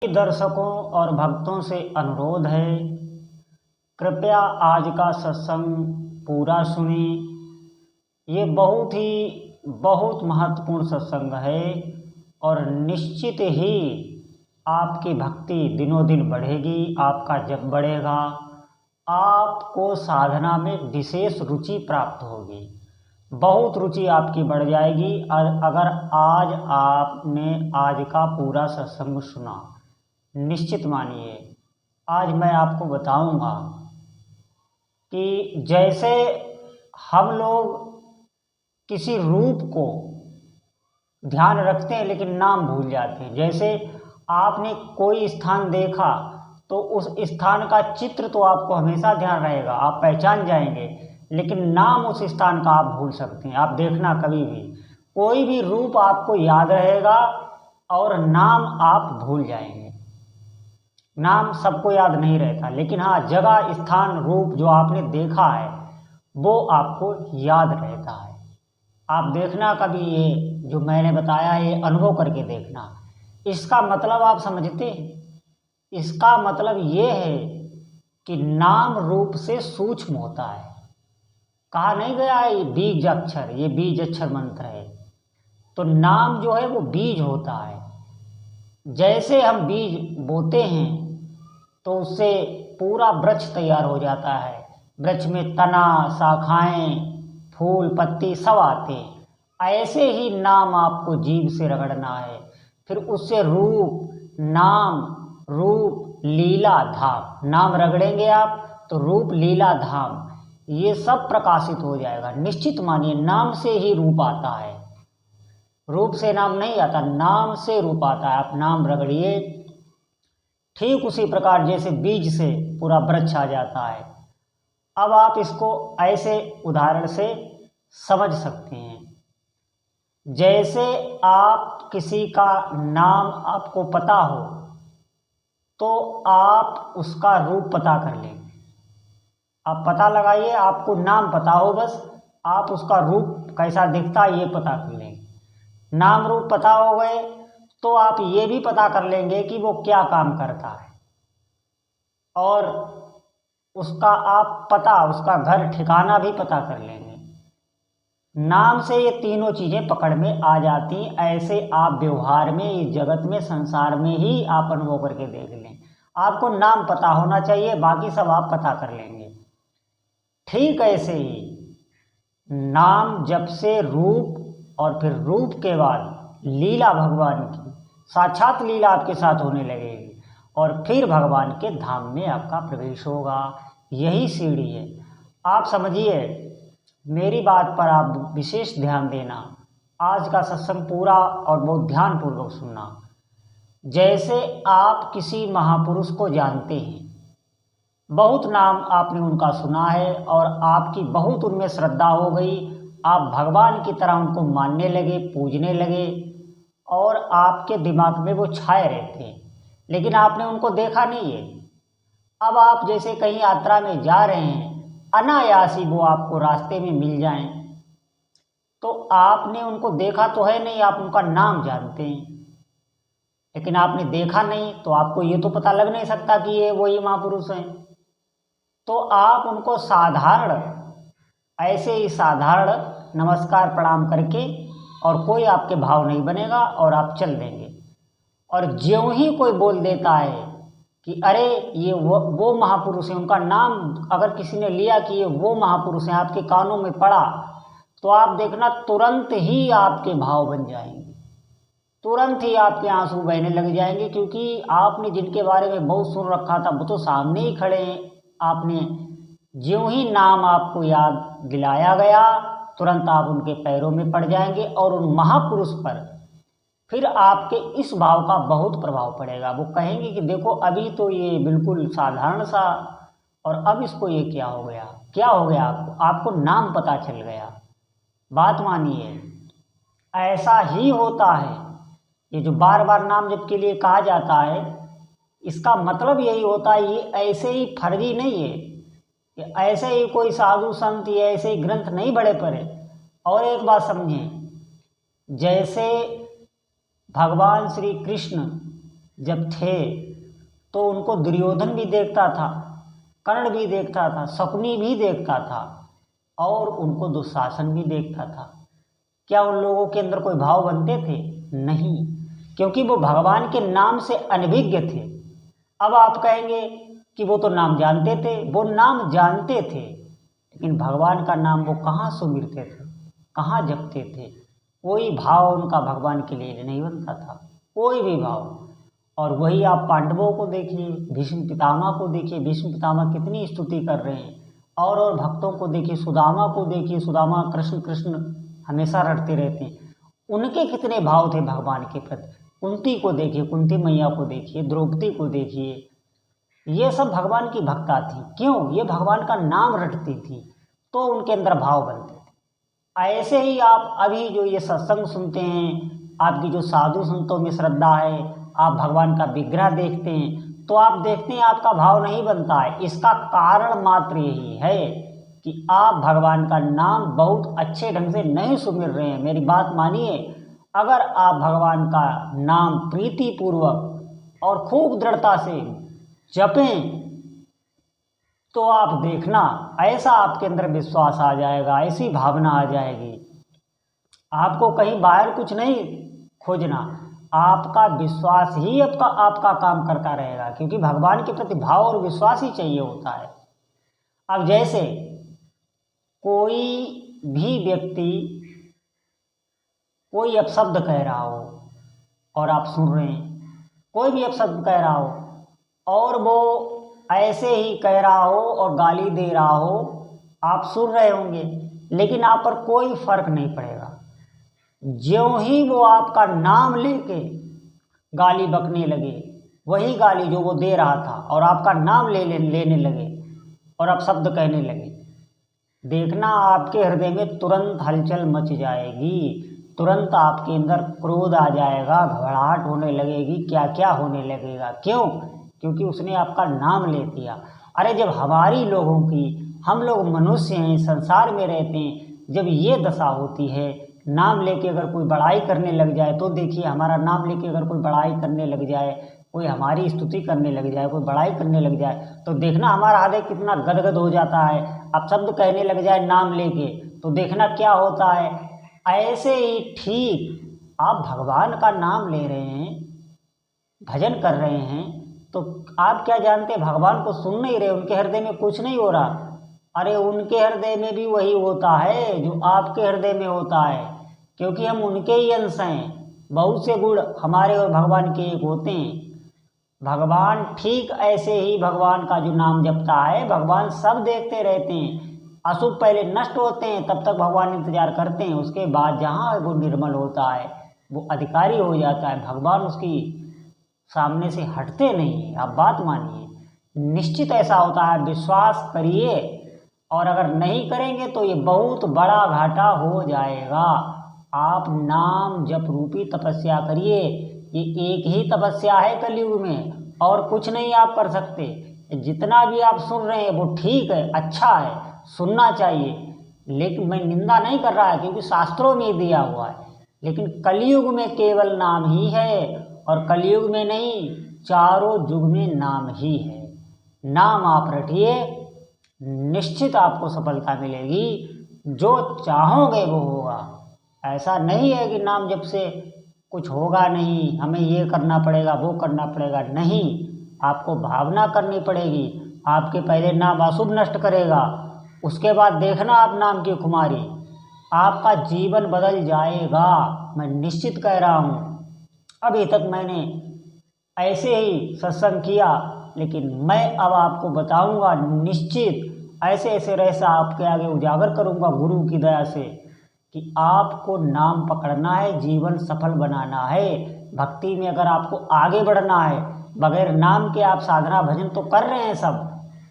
दर्शकों और भक्तों से अनुरोध है, कृपया आज का सत्संग पूरा सुनें। ये बहुत महत्वपूर्ण सत्संग है और निश्चित ही आपकी भक्ति दिनों दिन बढ़ेगी। आपका जप बढ़ेगा, आपको साधना में विशेष रुचि प्राप्त होगी, बहुत रुचि आपकी बढ़ जाएगी। अगर आज आपने आज का पूरा सत्संग सुना, निश्चित मानिए आज मैं आपको बताऊंगा कि जैसे हम लोग किसी रूप को ध्यान रखते हैं लेकिन नाम भूल जाते हैं। जैसे आपने कोई स्थान देखा तो उस स्थान का चित्र तो आपको हमेशा ध्यान रहेगा, आप पहचान जाएंगे, लेकिन नाम उस स्थान का आप भूल सकते हैं। आप देखना कभी भी कोई भी रूप आपको याद रहेगा और नाम आप भूल जाएंगे। नाम सबको याद नहीं रहता, लेकिन हाँ, जगह, स्थान, रूप जो आपने देखा है वो आपको याद रहता है। आप देखना कभी, ये जो मैंने बताया ये अनुभव करके देखना। इसका मतलब आप समझते हैं? इसका मतलब ये है कि नाम रूप से सूक्ष्म होता है। कहा नहीं गया है ये बीज अक्षर, ये बीज अक्षर मंत्र है। तो नाम जो है वो बीज होता है। जैसे हम बीज बोते हैं तो उससे पूरा वृक्ष तैयार हो जाता है। वृक्ष में तना, शाखाएं, फूल, पत्ती सब आते हैं। ऐसे ही नाम आपको जीभ से रगड़ना है, फिर उससे रूप, नाम, रूप, लीला, धाम। नाम रगड़ेंगे आप तो रूप, लीला, धाम ये सब प्रकाशित हो जाएगा। निश्चित मानिए नाम से ही रूप आता है, रूप से नाम नहीं आता, नाम से रूप आता है। आप नाम रगड़िए, ठीक उसी प्रकार जैसे बीज से पूरा वृक्ष आ जाता है। अब आप इसको ऐसे उदाहरण से समझ सकते हैं। जैसे आप किसी का नाम आपको पता हो तो आप उसका रूप पता कर लेंगे। आप पता लगाइए, आपको नाम पता हो, बस आप उसका रूप कैसा दिखता है ये पता कर लेंगे। नाम रूप पता हो गए तो आप ये भी पता कर लेंगे कि वो क्या काम करता है, और उसका आप पता, उसका घर ठिकाना भी पता कर लेंगे। नाम से ये तीनों चीज़ें पकड़ में आ जाती। ऐसे आप व्यवहार में, इस जगत में, संसार में ही आप अनुभव करके देख लें। आपको नाम पता होना चाहिए, बाकी सब आप पता कर लेंगे। ठीक ऐसे ही नाम जब से रूप, और फिर रूप के बाद लीला भगवान की साक्षात लीला आपके साथ होने लगेगी, और फिर भगवान के धाम में आपका प्रवेश होगा। यही सीढ़ी है। आप समझिए, मेरी बात पर आप विशेष ध्यान देना। आज का सत्संग पूरा और बहुत ध्यानपूर्वक सुनना। जैसे आप किसी महापुरुष को जानते हैं, बहुत नाम आपने उनका सुना है और आपकी बहुत उनमें श्रद्धा हो गई, आप भगवान की तरह उनको मानने लगे, पूजने लगे, और आपके दिमाग में वो छाए रहते हैं, लेकिन आपने उनको देखा नहीं है। अब आप जैसे कहीं यात्रा में जा रहे हैं, अनायासी वो आपको रास्ते में मिल जाएं, तो आपने उनको देखा तो है नहीं, आप उनका नाम जानते हैं, लेकिन आपने देखा नहीं, तो आपको ये तो पता लग नहीं सकता कि ये वही महापुरुष हैं। तो आप उनको साधारण, ऐसे ही साधारण नमस्कार प्रणाम करके, और कोई आपके भाव नहीं बनेगा और आप चल देंगे। और ज्यों ही कोई बोल देता है कि अरे ये वो महापुरुष है, उनका नाम अगर किसी ने लिया कि ये वो महापुरुष हैं, आपके कानों में पड़ा, तो आप देखना तुरंत ही आपके भाव बन जाएंगे, तुरंत ही आपके आंसू बहने लग जाएंगे, क्योंकि आपने जिनके बारे में बहुत सुन रखा था वो तो सामने ही खड़े हैं। आपने ज्यों ही नाम आपको याद दिलाया गया, तुरंत आप उनके पैरों में पड़ जाएंगे, और उन महापुरुष पर फिर आपके इस भाव का बहुत प्रभाव पड़ेगा। वो कहेंगे कि देखो अभी तो ये बिल्कुल साधारण सा, और अब इसको ये क्या हो गया, क्या हो गया आपको, आपको नाम पता चल गया। बात मानिए, ऐसा ही होता है। ये जो बार बार नाम जप के लिए कहा जाता है, इसका मतलब यही होता है, ये ऐसे ही फर्जी नहीं है, ये ऐसे ही कोई साधु संत या ऐसे ही ग्रंथ नहीं बड़े पड़े। और एक बात समझें, जैसे भगवान श्री कृष्ण जब थे तो उनको दुर्योधन भी देखता था, कर्ण भी देखता था, शकुनी भी देखता था और उनको दुशासन भी देखता था। क्या उन लोगों के अंदर कोई भाव बनते थे? नहीं, क्योंकि वो भगवान के नाम से अनभिज्ञ थे। अब आप कहेंगे कि वो तो नाम जानते थे, वो नाम जानते थे, लेकिन भगवान का नाम वो कहाँ सुमिरते थे, कहाँ जपते थे? कोई भाव उनका भगवान के लिए नहीं बनता था, कोई भी भाव। और वही आप पांडवों को देखिए, भीष्म पितामह को देखिए, भीष्म पितामह कितनी स्तुति कर रहे हैं। और भक्तों को देखिए, सुदामा को देखिए, सुदामा कृष्ण कृष्ण हमेशा रटते रहते हैं। उनके कितने भाव थे भगवान के प्रति। कुंती को देखिए, कुंती मैया को देखिए, द्रौपदी को देखिए, ये सब भगवान की भक्ता थी। क्यों? ये भगवान का नाम रटती थी, तो उनके अंदर भाव बनते थे। ऐसे ही आप अभी जो ये सत्संग सुनते हैं, आपकी जो साधु संतों में श्रद्धा है, आप भगवान का विग्रह देखते हैं, तो आप देखते हैं आपका भाव नहीं बनता है। इसका कारण मात्र यही है कि आप भगवान का नाम बहुत अच्छे ढंग से नहीं सुमिर रहे हैं। मेरी बात मानिए, अगर आप भगवान का नाम प्रीति पूर्वक और खूब दृढ़ता से जपें, तो आप देखना ऐसा आपके अंदर विश्वास आ जाएगा, ऐसी भावना आ जाएगी। आपको कहीं बाहर कुछ नहीं खोजना, आपका विश्वास ही आपका काम करता रहेगा, क्योंकि भगवान के प्रति भाव और विश्वास ही चाहिए होता है। अब जैसे कोई भी व्यक्ति कोई अपशब्द कह रहा हो और आप सुन रहे हैं, कोई भी अपशब्द कह रहा हो और वो ऐसे ही कह रहा हो और गाली दे रहा हो, आप सुन रहे होंगे, लेकिन आप पर कोई फर्क नहीं पड़ेगा। ज्यों ही वो आपका नाम लेके गाली बकने लगे, वही गाली जो वो दे रहा था और आपका नाम लेने लगे और आप शब्द कहने लगे, देखना आपके हृदय में तुरंत हलचल मच जाएगी, तुरंत आपके अंदर क्रोध आ जाएगा, घबराहट होने लगेगी, क्या क्या होने लगेगा। क्यों? क्योंकि उसने आपका नाम ले दिया। अरे जब हमारी लोगों की, हम लोग मनुष्य हैं, संसार में रहते हैं, जब ये दशा होती है, नाम लेके अगर कोई बड़ाई करने लग जाए, तो देखिए हमारा नाम लेके अगर कोई बड़ाई करने लग जाए, कोई हमारी स्तुति करने लग जाए, कोई बड़ाई करने लग जाए, तो देखना हमारा हृदय कितना गदगद हो जाता है। अब शब्द कहने लग जाए नाम लेके, तो देखना क्या होता है। ऐसे ही ठीक आप भगवान का नाम ले रहे हैं, भजन कर रहे हैं, तो आप क्या जानते हैं, भगवान को सुन नहीं रहे, उनके हृदय में कुछ नहीं हो रहा। अरे उनके हृदय में भी वही होता है जो आपके हृदय में होता है, क्योंकि हम उनके ही अंश हैं। बहुत से गुण हमारे और भगवान के एक होते हैं। भगवान ठीक ऐसे ही भगवान का जो नाम जपता है, भगवान सब देखते रहते हैं। अशुभ पहले नष्ट होते हैं, तब तक भगवान इंतजार करते हैं, उसके बाद जहाँ वो निर्मल होता है, वो अधिकारी हो जाता है, भगवान उसकी सामने से हटते नहीं। आप बात मानिए, निश्चित ऐसा होता है, विश्वास करिए। और अगर नहीं करेंगे तो ये बहुत बड़ा घाटा हो जाएगा। आप नाम जप रूपी तपस्या करिए, ये एक ही तपस्या है कलयुग में, और कुछ नहीं आप कर सकते। जितना भी आप सुन रहे हैं वो ठीक है, अच्छा है, सुनना चाहिए, लेकिन मैं निंदा नहीं कर रहा है, क्योंकि शास्त्रों में दिया हुआ है। लेकिन कलयुग में केवल नाम ही है, और कलयुग में नहीं, चारों युग में नाम ही है। नाम आप रटिए, निश्चित आपको सफलता मिलेगी। जो चाहोगे वो होगा। ऐसा नहीं है कि नाम जब से कुछ होगा नहीं, हमें ये करना पड़ेगा, वो करना पड़ेगा, नहीं। आपको भावना करनी पड़ेगी। आपके पहले नाम अशुभ नष्ट करेगा, उसके बाद देखना आप नाम की खुमारी, आपका जीवन बदल जाएगा, मैं निश्चित कह रहा हूँ। अभी तक मैंने ऐसे ही सत्संग किया, लेकिन मैं अब आपको बताऊंगा निश्चित, ऐसे ऐसे रहस्य आपके आगे उजागर करूंगा गुरु की दया से, कि आपको नाम पकड़ना है, जीवन सफल बनाना है। भक्ति में अगर आपको आगे बढ़ना है, बगैर नाम के आप साधना भजन तो कर रहे हैं सब,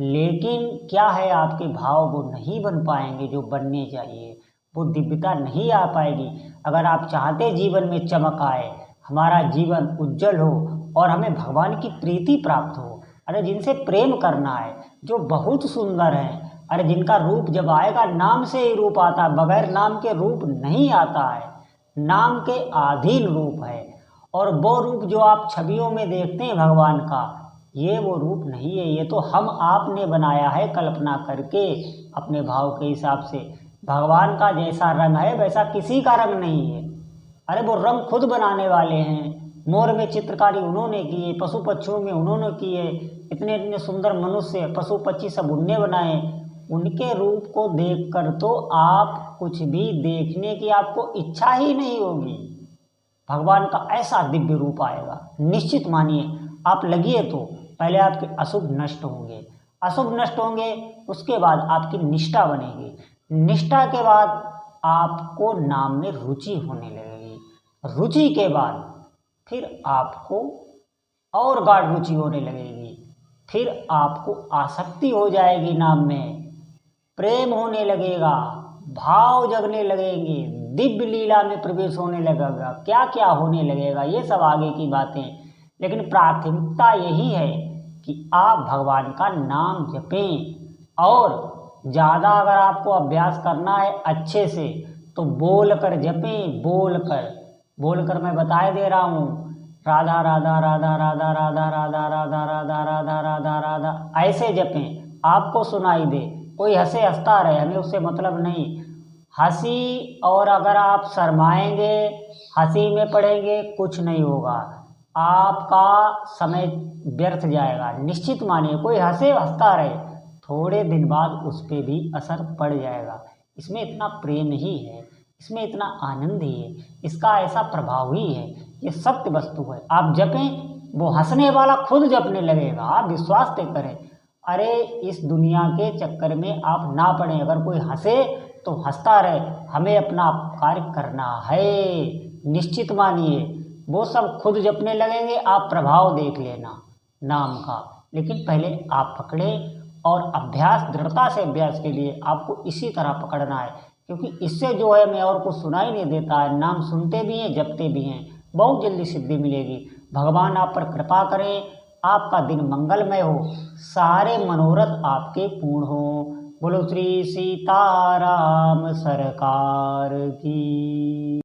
लेकिन क्या है, आपके भाव वो नहीं बन पाएंगे जो बनने चाहिए, वो दिव्यता नहीं आ पाएगी। अगर आप चाहते जीवन में चमक आए, हमारा जीवन उज्जवल हो और हमें भगवान की प्रीति प्राप्त हो, अरे जिनसे प्रेम करना है, जो बहुत सुंदर हैं, अरे जिनका रूप जब आएगा, नाम से ही रूप आता है, बगैर नाम के रूप नहीं आता है, नाम के अधीन रूप है। और वो रूप जो आप छवियों में देखते हैं भगवान का, ये वो रूप नहीं है, ये तो हम आपने बनाया है कल्पना करके अपने भाव के हिसाब से। भगवान का जैसा रंग है वैसा किसी का रंग नहीं है। अरे वो रंग खुद बनाने वाले हैं। मोर में चित्रकारी उन्होंने की है, पशु पक्षियों में उन्होंने की है, इतने इतने सुंदर मनुष्य पशु पक्षी सब उनने बनाए। उनके रूप को देखकर तो आप कुछ भी देखने की आपको इच्छा ही नहीं होगी। भगवान का ऐसा दिव्य रूप आएगा, निश्चित मानिए। आप लगिए तो पहले आपके अशुभ नष्ट होंगे, अशुभ नष्ट होंगे, उसके बाद आपकी निष्ठा बनेगी, निष्ठा के बाद आपको नाम में रुचि होने लगेगी, रुचि के बाद फिर आपको और गाढ़ रुचि होने लगेगी, फिर आपको आसक्ति हो जाएगी नाम में, प्रेम होने लगेगा, भाव जगने लगेंगे, दिव्य लीला में प्रवेश होने लगेगा, क्या क्या होने लगेगा ये सब आगे की बातें। लेकिन प्राथमिकता यही है कि आप भगवान का नाम जपें। और ज़्यादा अगर आपको अभ्यास करना है अच्छे से तो बोल कर जपें, बोल कर मैं बताए दे रहा हूँ, राधा राधा राधा राधा राधा राधा राधा राधा राधा राधा राधा, ऐसे जपें, आपको सुनाई दे। कोई हंसे हंसता रहे, हमें उससे मतलब नहीं। हंसी और अगर आप शर्माएंगे, हंसी में पड़ेंगे, कुछ नहीं होगा, आपका समय व्यर्थ जाएगा। निश्चित मानिए, कोई हंसे हंसता रहे, थोड़े दिन बाद उस पर भी असर पड़ जाएगा। इसमें इतना प्रेम ही है, इसमें इतना आनंद ही है, इसका ऐसा प्रभाव ही है, ये सत्य वस्तु है। आप जपें, वो हंसने वाला खुद जपने लगेगा, आप विश्वास ते करें। अरे इस दुनिया के चक्कर में आप ना पड़ें, अगर कोई हंसे तो हंसता रहे, हमें अपना कार्य करना है। निश्चित मानिए वो सब खुद जपने लगेंगे, आप प्रभाव देख लेना नाम का। लेकिन पहले आप पकड़े, और अभ्यास, दृढ़ता से अभ्यास के लिए आपको इसी तरह पकड़ना है, क्योंकि इससे जो है मैं और कुछ सुनाई नहीं देता है। नाम सुनते भी हैं, जपते भी हैं, बहुत जल्दी सिद्धि मिलेगी। भगवान आप पर कृपा करें, आपका दिन मंगलमय हो, सारे मनोरथ आपके पूर्ण हो। बोलो श्री सीताराम सरकार की।